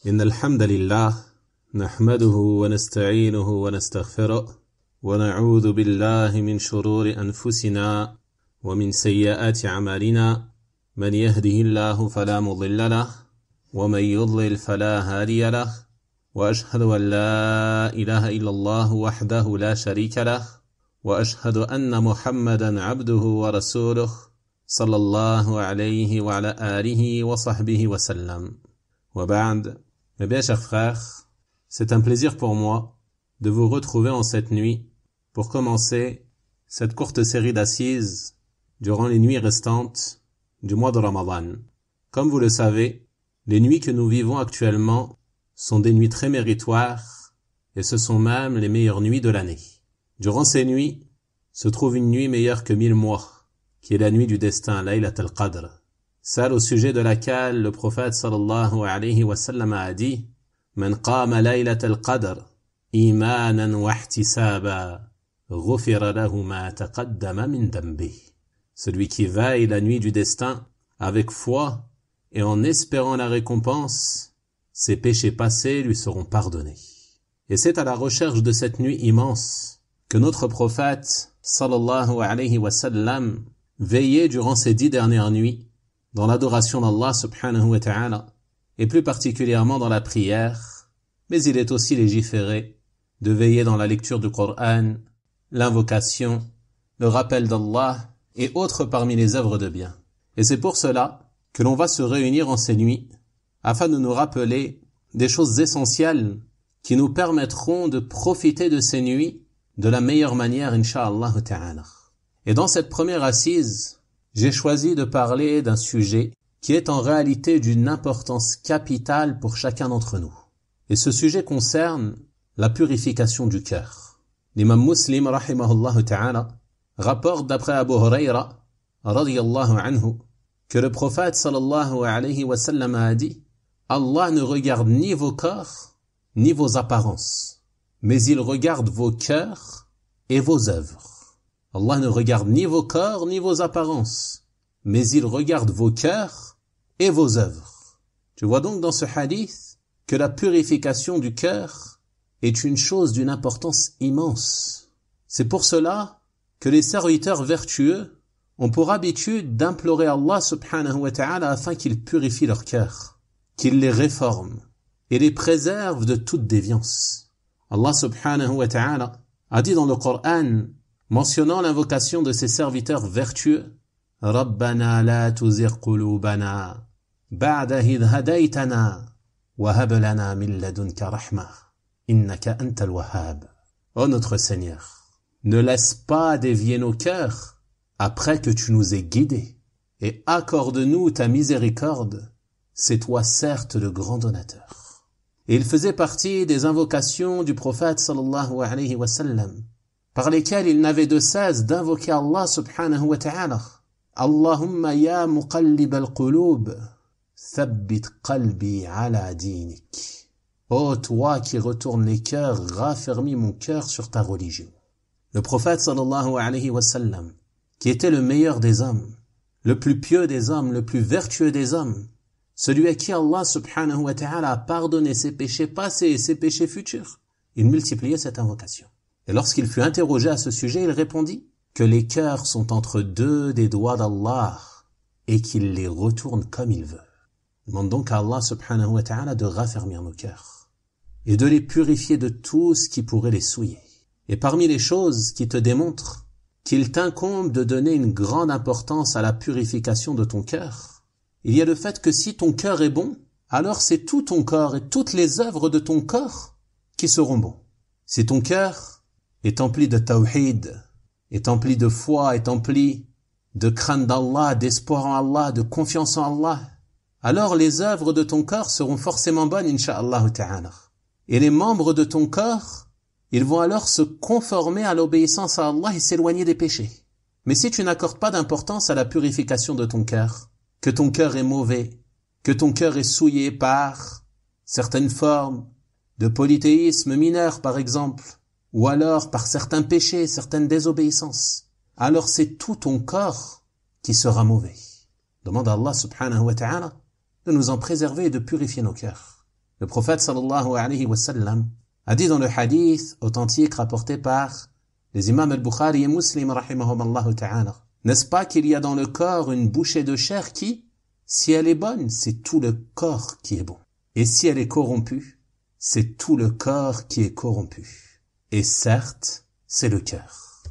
إن الحمد لله نحمده ونستعينه ونستغفره ونعوذ بالله من شرور أنفسنا ومن سيئات أعمالنا من يهده الله فلا مضل له ومن يضلل فلا هادي له وأشهد أن لا إله إلا الله وحده لا شريك له وأشهد أن محمدا عبده ورسوله صلى الله عليه وعلى آله وصحبه وسلم وبعد. Mes bien chers frères, c'est un plaisir pour moi de vous retrouver en cette nuit pour commencer cette courte série d'assises durant les nuits restantes du mois de Ramadan. Comme vous le savez, les nuits que nous vivons actuellement sont des nuits très méritoires et ce sont même les meilleures nuits de l'année. Durant ces nuits se trouve une nuit meilleure que 1000 mois, qui est la nuit du destin, Laylat al-Qadr. Celle au sujet de laquelle le prophète sallallahu alayhi wa sallam a dit Man qama laylat al-qadr imanan wa ihtisaba ghufira lahu ma taqaddama min dhanbih. Celui qui veille la nuit du destin avec foi et en espérant la récompense, ses péchés passés lui seront pardonnés. Et c'est à la recherche de cette nuit immense que notre prophète sallallahu alayhi wa sallam veillait durant ces 10 dernières nuits dans l'adoration d'Allah subhanahu wa ta'ala, et plus particulièrement dans la prière, mais il est aussi légiféré de veiller dans la lecture du Coran, l'invocation, le rappel d'Allah et autres parmi les œuvres de bien. Et c'est pour cela que l'on va se réunir en ces nuits, afin de nous rappeler des choses essentielles qui nous permettront de profiter de ces nuits de la meilleure manière, incha'Allah ta'ala. Et dans cette première assise, j'ai choisi de parler d'un sujet qui est en réalité d'une importance capitale pour chacun d'entre nous. Et ce sujet concerne la purification du cœur. L'imam Muslim, rahimahullah ta'ala, rapporte d'après Abu Huraira, radiyallahu anhu, que le prophète sallallahu alayhi wa sallam a dit « Allah ne regarde ni vos corps, ni vos apparences, mais il regarde vos cœurs et vos œuvres. » Allah ne regarde ni vos corps ni vos apparences, mais il regarde vos cœurs et vos œuvres. Tu vois donc dans ce hadith que la purification du cœur est une chose d'une importance immense. C'est pour cela que les serviteurs vertueux ont pour habitude d'implorer Allah subhanahu wa ta'ala afin qu'il purifie leur cœur, qu'il les réforme et les préserve de toute déviance. Allah subhanahu wa ta'ala a dit dans le Coran, mentionnant l'invocation de ses serviteurs vertueux, « Rabbana la tuzigh qulubana ba'da idh hadaytana wa hab lana min ladunka rahma innaka antal wahhab. » Ô notre Seigneur, ne laisse pas dévier nos cœurs après que tu nous aies guidés et accorde-nous ta miséricorde, c'est toi certes le grand donateur. Et il faisait partie des invocations du prophète sallallahu alayhi wa sallam, par lesquels il n'avait de cesse d'invoquer Allah subhanahu wa ta'ala. Allahumma ya muqallib al-qulub, thabbit qalbi ala dinik. Ô toi qui retournes les cœurs, raffermis mon cœur sur ta religion. Le prophète sallallahu alayhi wa sallam, qui était le meilleur des hommes, le plus pieux des hommes, le plus vertueux des hommes, celui à qui Allah subhanahu wa ta'ala a pardonné ses péchés passés et ses péchés futurs, il multipliait cette invocation. Et lorsqu'il fut interrogé à ce sujet, il répondit que les cœurs sont entre deux des doigts d'Allah et qu'il les retourne comme il veut. Demande donc à Allah subhanahu wa ta'ala de raffermir nos cœurs et de les purifier de tout ce qui pourrait les souiller. Et parmi les choses qui te démontrent qu'il t'incombe de donner une grande importance à la purification de ton cœur, il y a le fait que si ton cœur est bon, alors c'est tout ton corps et toutes les œuvres de ton corps qui seront bons. Si ton cœur est empli de tawhid, est empli de foi, est empli de crainte d'Allah, d'espoir en Allah, de confiance en Allah, alors les œuvres de ton corps seront forcément bonnes, incha'Allah ta'ala. Et les membres de ton corps, ils vont alors se conformer à l'obéissance à Allah et s'éloigner des péchés. Mais si tu n'accordes pas d'importance à la purification de ton cœur, que ton cœur est mauvais, que ton cœur est souillé par certaines formes de polythéisme mineur par exemple, ou alors par certains péchés, certaines désobéissances, alors c'est tout ton corps qui sera mauvais. Demande à Allah subhanahu wa ta'ala de nous en préserver et de purifier nos cœurs. Le prophète sallallahu alayhi wa sallam a dit dans le hadith authentique rapporté par les imams al-Bukhari et Muslim rahimahumallahu ta'ala, n'est-ce pas qu'il y a dans le corps une bouchée de chair qui, si elle est bonne, c'est tout le corps qui est bon. Et si elle est corrompue, c'est tout le corps qui est corrompu. Et certes, c'est le cœur.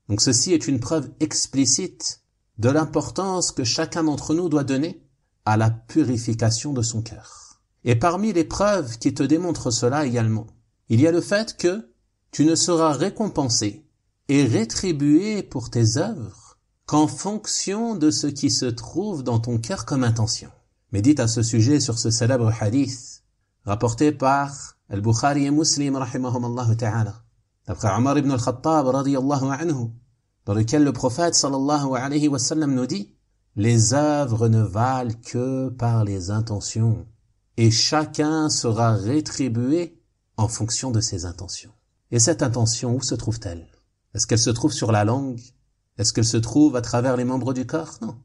Donc ceci est une preuve explicite de l'importance que chacun d'entre nous doit donner à la purification de son cœur. Et parmi les preuves qui te démontrent cela également, il y a le fait que tu ne seras récompensé et rétribué pour tes œuvres qu'en fonction de ce qui se trouve dans ton cœur comme intention. Médite à ce sujet sur ce célèbre hadith rapporté par Al-Bukhari et Muslim rahimahumallahu ta'ala, d'après Omar ibn al-Khattab radiyallahu anhu, dans lequel le prophète sallallahu alayhi wa sallam nous dit: les œuvres ne valent que par les intentions, et chacun sera rétribué en fonction de ses intentions. Et cette intention, où se trouve-t-elle? Est-ce qu'elle se trouve sur la langue? Est-ce qu'elle se trouve à travers les membres du corps? Non.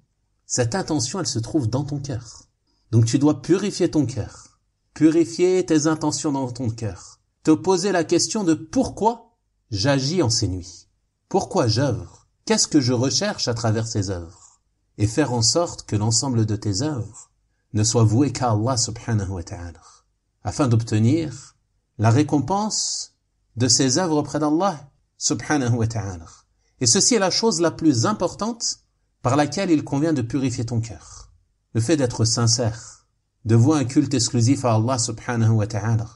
Cette intention, elle se trouve dans ton cœur. Donc tu dois purifier ton cœur, purifier tes intentions dans ton cœur, te poser la question de pourquoi j'agis en ces nuits, pourquoi j'œuvre, qu'est-ce que je recherche à travers ces œuvres, et faire en sorte que l'ensemble de tes œuvres ne soit voué qu'à Allah subhanahu wa ta'ala, afin d'obtenir la récompense de ces œuvres auprès d'Allah subhanahu wa ta'ala. Et ceci est la chose la plus importante par laquelle il convient de purifier ton cœur. Le fait d'être sincère, de vouer un culte exclusif à Allah subhanahu wa ta'ala,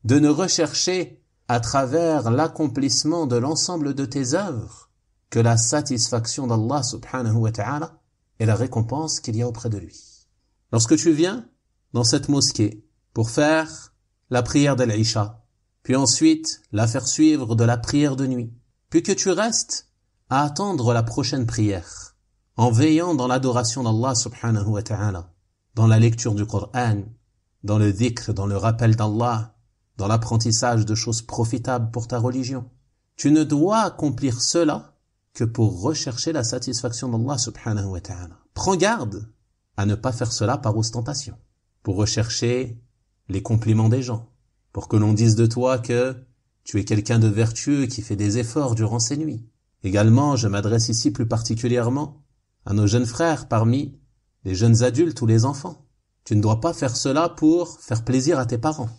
de ne rechercher à travers l'accomplissement de l'ensemble de tes œuvres que la satisfaction d'Allah subhanahu wa ta'ala et la récompense qu'il y a auprès de lui. Lorsque tu viens dans cette mosquée pour faire la prière de l'Isha, puis ensuite la faire suivre de la prière de nuit, puis que tu restes à attendre la prochaine prière, en veillant dans l'adoration d'Allah subhanahu wa ta'ala, dans la lecture du Coran, dans le dhikr, dans le rappel d'Allah, dans l'apprentissage de choses profitables pour ta religion. Tu ne dois accomplir cela que pour rechercher la satisfaction d'Allah subhanahu wa ta'ala. Prends garde à ne pas faire cela par ostentation, pour rechercher les compliments des gens, pour que l'on dise de toi que tu es quelqu'un de vertueux qui fait des efforts durant ces nuits. Également, je m'adresse ici plus particulièrement à nos jeunes frères parmi les jeunes adultes ou les enfants. Tu ne dois pas faire cela pour faire plaisir à tes parents.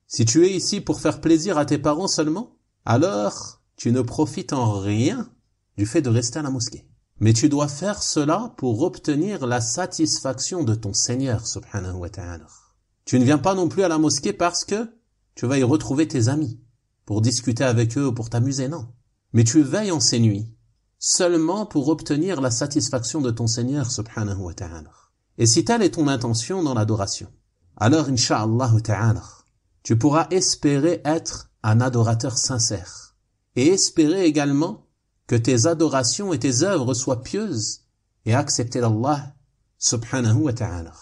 Si tu es ici pour faire plaisir à tes parents seulement, alors tu ne profites en rien du fait de rester à la mosquée. Mais tu dois faire cela pour obtenir la satisfaction de ton Seigneur subhanahu wa ta'ala. Tu ne viens pas non plus à la mosquée parce que tu vas y retrouver tes amis, pour discuter avec eux ou pour t'amuser, non. Mais tu veilles en ces nuits seulement pour obtenir la satisfaction de ton Seigneur subhanahu wa ta'ala. Et si telle est ton intention dans l'adoration, alors insha'Allah ta'ala, tu pourras espérer être un adorateur sincère et espérer également que tes adorations et tes œuvres soient pieuses et acceptées d'Allah subhanahu wa ta'ala.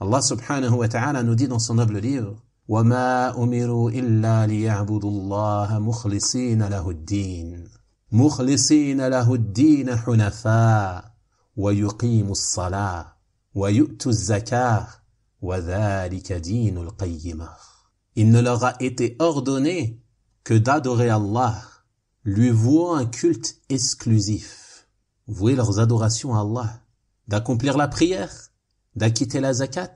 Allah subhanahu wa ta'ala nous dit dans son noble livre: وَمَا أُمِرُوا إِلَّا لِيَعْبُدُوا اللَّهَ مُخْلِصِينَ لَهُ الدِّينَ مُخْلِصِينَ لَهُ الدِّينَ حُنَفَاءَ وَيُقِيمُوا الصَّلَاةَ وَيُؤْتُوا الزَّكَاةَ وَذَلِكَ دِينُ الْقَيِّمَةِ. Il ne leur a été ordonné que d'adorer Allah, lui vouant un culte exclusif, vouer leurs adorations à Allah, d'accomplir la prière, d'acquitter la zakat,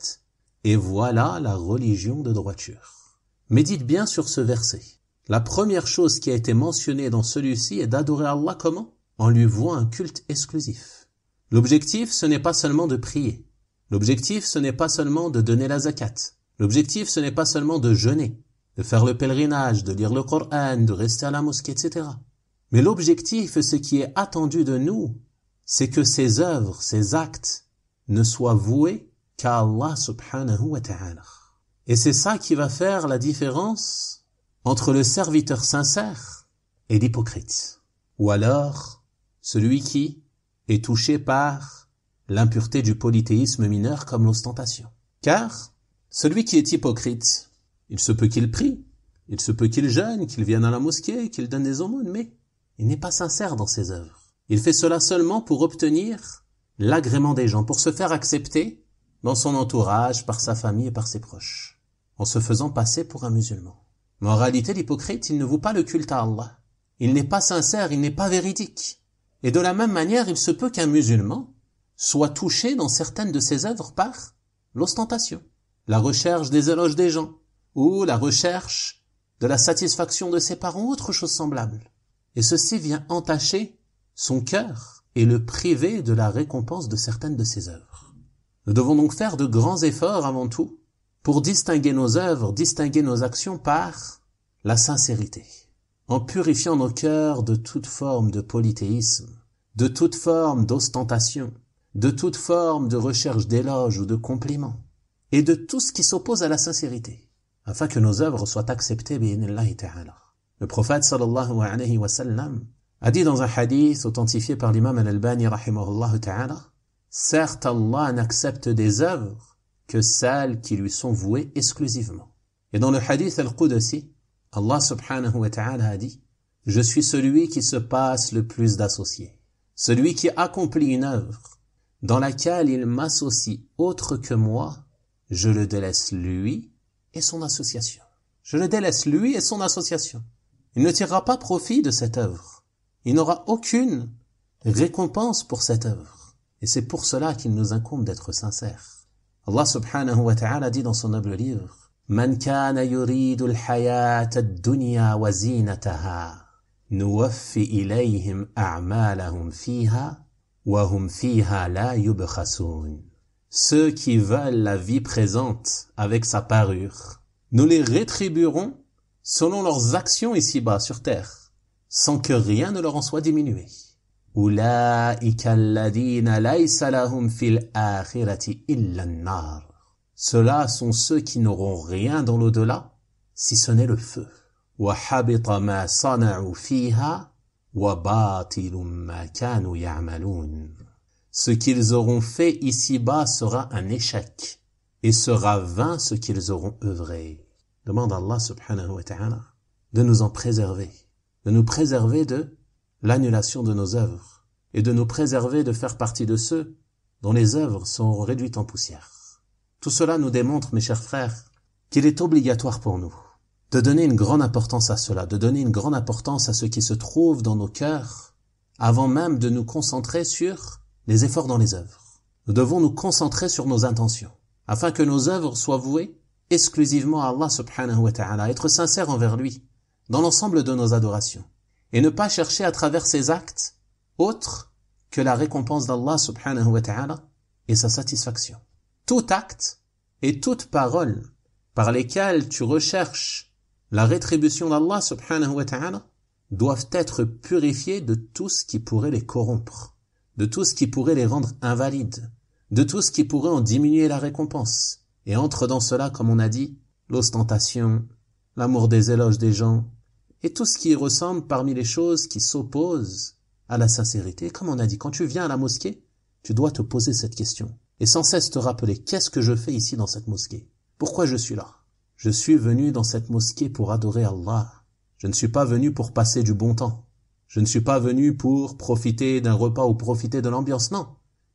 et voilà la religion de droiture. Médite bien sur ce verset. La première chose qui a été mentionnée dans celui-ci est d'adorer Allah comment? En lui vouant un culte exclusif. L'objectif, ce n'est pas seulement de prier. L'objectif, ce n'est pas seulement de donner la zakat. L'objectif, ce n'est pas seulement de jeûner, de faire le pèlerinage, de lire le Coran, de rester à la mosquée, etc. Mais l'objectif, ce qui est attendu de nous, c'est que ces œuvres, ces actes, ne soient voués qu'à Allah subhanahu wa ta'ala. Et c'est ça qui va faire la différence entre le serviteur sincère et l'hypocrite. Ou alors, celui qui est touché par l'impureté du polythéisme mineur comme l'ostentation. Car celui qui est hypocrite, il se peut qu'il prie, il se peut qu'il jeûne, qu'il vienne à la mosquée, qu'il donne des aumônes, mais il n'est pas sincère dans ses œuvres. Il fait cela seulement pour obtenir l'agrément des gens, pour se faire accepter dans son entourage, par sa famille et par ses proches. en se faisant passer pour un musulman. Mais en réalité, l'hypocrite, il ne voue pas le culte à Allah. Il n'est pas sincère, il n'est pas véridique. Et de la même manière, il se peut qu'un musulman soit touché dans certaines de ses œuvres par l'ostentation, la recherche des éloges des gens, ou la recherche de la satisfaction de ses parents, ou autre chose semblable. Et ceci vient entacher son cœur et le priver de la récompense de certaines de ses œuvres. Nous devons donc faire de grands efforts avant tout pour distinguer nos œuvres, distinguer nos actions par la sincérité, en purifiant nos cœurs de toute forme de polythéisme, de toute forme d'ostentation, de toute forme de recherche d'éloges ou de compliments, et de tout ce qui s'oppose à la sincérité, afin que nos œuvres soient acceptées bi'idhnillahi ta'ala. Le prophète sallallahu alayhi wa sallam a dit dans un hadith authentifié par l'imam al-Albani rahimahullah ta'ala, certes Allah n'accepte des œuvres que celles qui lui sont vouées exclusivement. Et dans le hadith al-Qudsi, Allah subhanahu wa ta'ala a dit, je suis celui qui se passe le plus d'associés, celui qui accomplit une œuvre dans laquelle il m'associe autre que moi, je le délaisse lui et son association. Je le délaisse lui et son association. Il ne tirera pas profit de cette œuvre. Il n'aura aucune récompense pour cette œuvre. Et c'est pour cela qu'il nous incombe d'être sincères. Allah subhanahu wa ta'ala dit dans son noble livre, Man kana yuridu al-hayata ad-dunya wa zinataha, nuwaffi ilayhim a'malahum fiha, wa hum fiha la yubkhasun. Ceux qui veulent la vie présente avec sa parure, nous les rétribuerons selon leurs actions ici-bas sur terre, sans que rien ne leur en soit diminué. Ulaika alladhina laysa lahum fil akhirati illa an-nar. Ceux-là sont ceux qui n'auront rien dans l'au-delà, si ce n'est le feu. Wa habita ma sana'u fiha wa batilun ma kanu ya'malun. Ce qu'ils auront fait ici-bas sera un échec, et sera vain ce qu'ils auront œuvré. Demande à Allah subhanahu wa ta'ala de nous en préserver, de nous préserver de l'annulation de nos œuvres, et de nous préserver de faire partie de ceux dont les œuvres sont réduites en poussière. Tout cela nous démontre, mes chers frères, qu'il est obligatoire pour nous de donner une grande importance à cela, de donner une grande importance à ce qui se trouve dans nos cœurs, avant même de nous concentrer sur les efforts dans les œuvres. Nous devons nous concentrer sur nos intentions, afin que nos œuvres soient vouées exclusivement à Allah subhanahu wa ta'ala, être sincères envers lui, dans l'ensemble de nos adorations, et ne pas chercher à travers ces actes autre que la récompense d'Allah subhanahu wa ta'ala et sa satisfaction. Tout acte et toute parole par lesquelles tu recherches la rétribution d'Allah subhanahu wa ta'ala doivent être purifiés de tout ce qui pourrait les corrompre, de tout ce qui pourrait les rendre invalides, de tout ce qui pourrait en diminuer la récompense. Et entre dans cela, comme on a dit, l'ostentation, l'amour des éloges des gens, et tout ce qui ressemble parmi les choses qui s'opposent à la sincérité. Comme on a dit, quand tu viens à la mosquée, tu dois te poser cette question. Et sans cesse te rappeler, qu'est-ce que je fais ici dans cette mosquée? Pourquoi je suis là? Je suis venu dans cette mosquée pour adorer Allah. Je ne suis pas venu pour passer du bon temps. Je ne suis pas venu pour profiter d'un repas ou profiter de l'ambiance, non.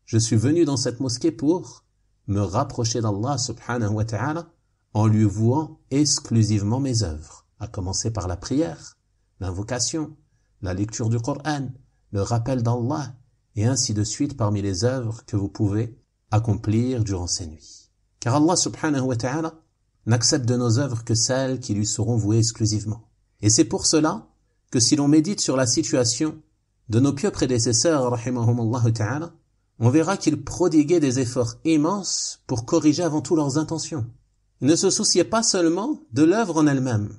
Je suis venu dans cette mosquée pour me rapprocher d'Allah subhanahu wa ta'ala en lui vouant exclusivement mes œuvres, à commencer par la prière, l'invocation, la lecture du Coran, le rappel d'Allah, et ainsi de suite parmi les œuvres que vous pouvez accomplir durant ces nuits. Car Allah subhanahu wa ta'ala n'accepte de nos œuvres que celles qui lui seront vouées exclusivement. Et c'est pour cela que si l'on médite sur la situation de nos pieux prédécesseurs, rahimahumullah ta'ala, on verra qu'ils prodiguaient des efforts immenses pour corriger avant tout leurs intentions. Ils ne se souciaient pas seulement de l'œuvre en elle-même.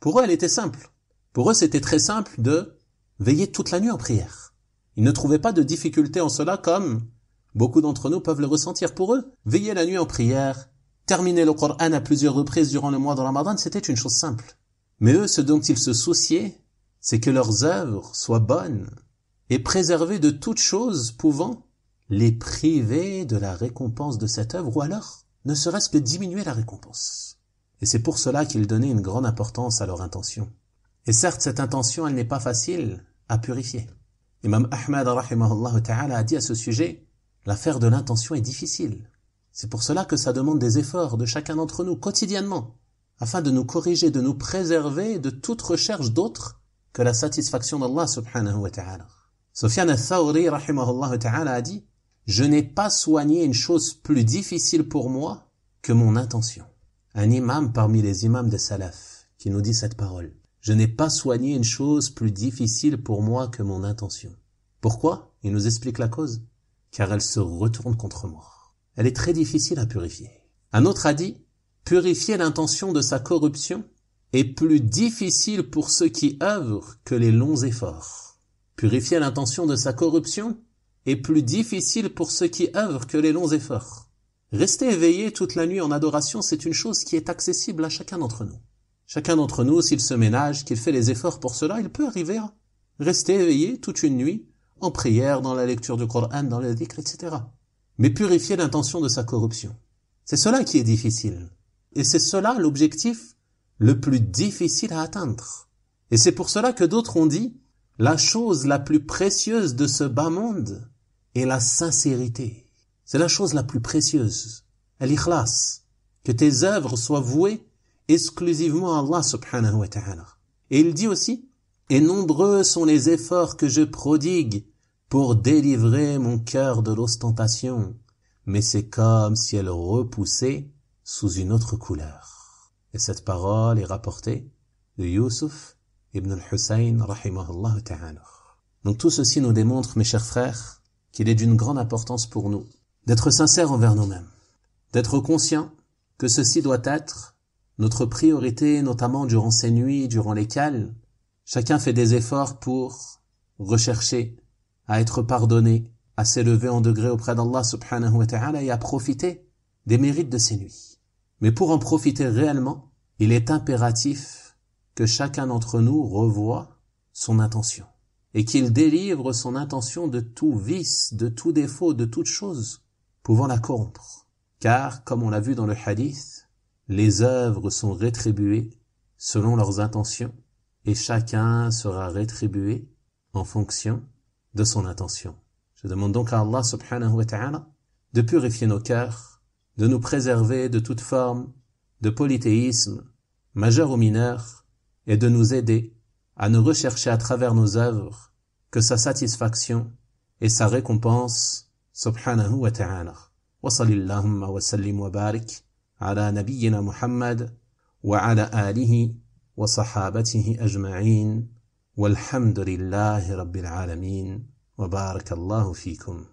Pour eux, elle était simple. Pour eux, c'était très simple de veiller toute la nuit en prière. Ils ne trouvaient pas de difficulté en cela comme beaucoup d'entre nous peuvent le ressentir. Pour eux, veiller la nuit en prière, terminer le Coran à plusieurs reprises durant le mois de Ramadan, c'était une chose simple. Mais eux, ce dont ils se souciaient, c'est que leurs œuvres soient bonnes et préservées de toute chose pouvant les priver de la récompense de cette œuvre, ou alors ne serait-ce que diminuer la récompense. Et c'est pour cela qu'ils donnaient une grande importance à leur intention. Et certes, cette intention, elle n'est pas facile à purifier. Imam Ahmad rahimahullah ta'ala a dit à ce sujet, l'affaire de l'intention est difficile. C'est pour cela que ça demande des efforts de chacun d'entre nous quotidiennement, afin de nous corriger, de nous préserver de toute recherche d'autre que la satisfaction d'Allah subhanahu wa ta'ala. Sufyan al-Thawri rahimahullah ta'ala a dit: je n'ai pas soigné une chose plus difficile pour moi que mon intention. Un imam parmi les imams des salaf qui nous dit cette parole. Je n'ai pas soigné une chose plus difficile pour moi que mon intention. Pourquoi? Il nous explique la cause. Car elle se retourne contre moi. Elle est très difficile à purifier. Un autre a dit: purifier l'intention de sa corruption est plus difficile pour ceux qui œuvrent que les longs efforts. Purifier l'intention de sa corruption est plus difficile pour ceux qui œuvrent que les longs efforts. Rester éveillé toute la nuit en adoration, c'est une chose qui est accessible à chacun d'entre nous. Chacun d'entre nous, s'il se ménage, qu'il fait les efforts pour cela, il peut arriver à rester éveillé toute une nuit, en prière, dans la lecture du Coran, dans le dhikr, etc. Mais purifier l'intention de sa corruption, c'est cela qui est difficile. Et c'est cela l'objectif le plus difficile à atteindre. Et c'est pour cela que d'autres ont dit: la chose la plus précieuse de ce bas monde est la sincérité. C'est la chose la plus précieuse. Al-ikhlas. Que tes œuvres soient vouées exclusivement à Allah subhanahu wa ta'ala. Et il dit aussi: et nombreux sont les efforts que je prodigue pour délivrer mon cœur de l'ostentation, mais c'est comme si elle repoussait sous une autre couleur. Et cette parole est rapportée de Yusuf ibn al-Hussein rahimahullah ta'ala. Donc tout ceci nous démontre, mes chers frères, qu'il est d'une grande importance pour nous d'être sincères envers nous-mêmes, d'être conscients que ceci doit être notre priorité, notamment durant ces nuits, durant lesquelles chacun fait des efforts pour rechercher à être pardonné, à s'élever en degré auprès d'Allah subhanahu wa ta'ala et à profiter des mérites de ces nuits. Mais pour en profiter réellement, il est impératif que chacun d'entre nous revoie son intention et qu'il délivre son intention de tout vice, de tout défaut, de toute chose pouvant la corrompre. Car, comme on l'a vu dans le hadith, les œuvres sont rétribuées selon leurs intentions et chacun sera rétribué en fonction de son intention. Je demande donc à Allah subhanahu wa ta'ala de purifier nos cœurs, de nous préserver de toute forme de polythéisme, majeur ou mineur, et de nous aider à ne rechercher à travers nos œuvres que sa satisfaction et sa récompense subhanahu wa ta'ala. Wa sallallahu wa sallim wa barik ala nabiyyina Muhammad wa ala alihi wa sahabatihi ajma'in walhamdulillahi rabbil alamin wa barakallahu fikum.